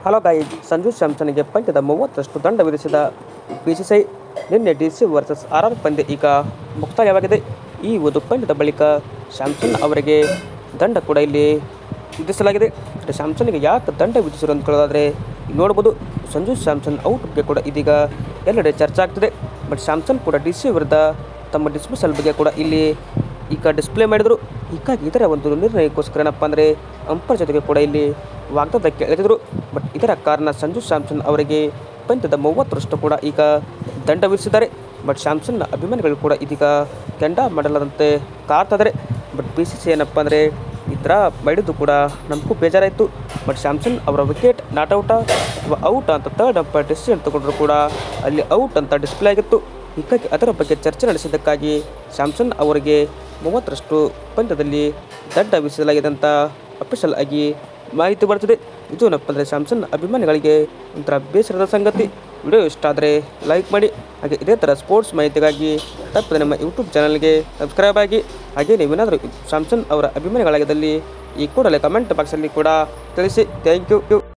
Hello guys, Sanju ಸ್ಯಾಮ್ಸನ್ಗೆ ಪಂದ್ಯದ 30ರಷ್ಟು ದಂಡ ವಿಧಿಸಿದ ಬಿಸಿಸಿಐ. ನಿನ್ನೆ ಡಿಸಿ ವರ್ಸಸ್ ಆರ್ಆರ್ ಪಂದ್ಯ ಈಗ ಮುಕ್ತಾಯವಾಗಿದೆ. ಈ ಒಂದು ಪಂದ್ಯದ ಬಳಿಕ ಸ್ಯಾಮ್ಸನ್ ಅವರಿಗೆ ದಂಡ ಕೂಡ ಇಲ್ಲಿ ವಿಧಿಸಲಾಗಿದೆ. ಸ್ಯಾಮ್ಸನ್ಗೆ ಯಾಕೆ ದಂಡ ವಿಧಿಸಿರು ಅಂತ ಕೇಳೋದಾದರೆ ನೋಡ್ಬೋದು. ಸಂಜು ಸ್ಯಾಮ್ಸನ್ ಔಟ್ ಬಗ್ಗೆ ಕೂಡ ಇದೀಗ ಎಲ್ಲೆಡೆ ಚರ್ಚೆ ಆಗ್ತಿದೆ. ಬಟ್ ಸ್ಯಾಮ್ಸನ್ ಕೂಡ ಡಿಸಿ ವಿರುದ್ಧ ತಮ್ಮ ಡಿಸ್ಮಿಸಲ್ ಬಗ್ಗೆ ಕೂಡ ಇಲ್ಲಿ ಈಗ ಡಿಸ್ಪ್ಲೇ ಮಾಡಿದರು. ಹೀಗಾಗಿ ಇದರ ಒಂದು ನಿರ್ಣಯಕ್ಕೋಸ್ಕರ ಏನಪ್ಪ ಅಂದರೆ ಅಂಪೈರ್ ಜೊತೆಗೆ ಕೂಡ ಇಲ್ಲಿ ವಾಗ್ದಾಟಕ್ಕೆ ಎಳೆದಿದ್ರು. ಬಟ್ ಇದರ ಕಾರಣ ಸಂಜು ಸ್ಯಾಮ್ಸನ್ ಅವರಿಗೆ ಪಂದ್ಯದ 30ರಷ್ಟು ಕೂಡ ಈಗ ದಂಡ ವಿಧಿಸಿದ್ದಾರೆ. ಬಟ್ ಸ್ಯಾಮ್ಸನ್ನ ಅಭಿಮಾನಿಗಳು ಕೂಡ ಇದೀಗ ಕೆಂಡ ಮಾಡಲಾದಂತೆ ಕಾಡ್ತಿದ್ದಾರೆ. ಬಟ್ ಬಿಸಿಸಿಐ ಏನಪ್ಪ ಅಂದರೆ ಈ ಥರ ಮಾಡಿದ್ದು ಕೂಡ ನಮಗೂ ಬೇಜಾರಾಯಿತು. ಬಟ್ ಸ್ಯಾಮ್ಸನ್ ಅವರ ವಿಕೆಟ್ ನಾಟ್ ಔಟ ಅಥವಾ ಔಟ್ ಅಂತ ಥರ್ಡ್ ಅಂಪೈರ್ ಡಿಸಿಷನ್ ತಗೊಂಡ್ರು ಕೂಡ ಅಲ್ಲಿ ಔಟ್ ಅಂತ ಡಿಸ್ಪ್ಲೇ ಆಗಿತ್ತು. ಹೀಗಾಗಿ ಅದರ ಬಗ್ಗೆ ಚರ್ಚೆ ನಡೆಸಿದ್ದಕ್ಕಾಗಿ ಸ್ಯಾಮ್ಸನ್ ಅವರಿಗೆ 30ರಷ್ಟು ಪಂದ್ಯದಲ್ಲಿ ದಂಡ ವಿಧಿಸಲಾಗಿದೆ ಅಂತ ಅಫಿಷಿಯಲ್ ಆಗಿ ಮಾಹಿತಿ ಬರ್ತಿದೆ. ಇದು ಏನಪ್ಪ ಅಂದರೆ ಸ್ಯಾಮ್ಸನ್ ಅಭಿಮಾನಿಗಳಿಗೆ ಒಂಥರ ಬೇಸರದ ಸಂಗತಿ. ವಿಡಿಯೋ ಇಷ್ಟ ಆದರೆ ಲೈಕ್ ಮಾಡಿ. ಹಾಗೆ ಇದೇ ಥರ ಸ್ಪೋರ್ಟ್ಸ್ ಮಾಹಿತಿಗಾಗಿ ತಪ್ಪದೆ ನಮ್ಮ ಯೂಟ್ಯೂಬ್ ಚಾನಲ್ಗೆ ಸಬ್ಸ್ಕ್ರೈಬ್ ಆಗಿ. ಹಾಗೆ ನೀವೇನಾದರೂ ಸ್ಯಾಮ್ಸನ್ ಅವರ ಅಭಿಮಾನಿಗಳಾಗಿದ್ದಲ್ಲಿ ಈ ಕೂಡಲೇ ಕಮೆಂಟ್ ಬಾಕ್ಸಲ್ಲಿ ಕೂಡ ತಿಳಿಸಿ. Thank you.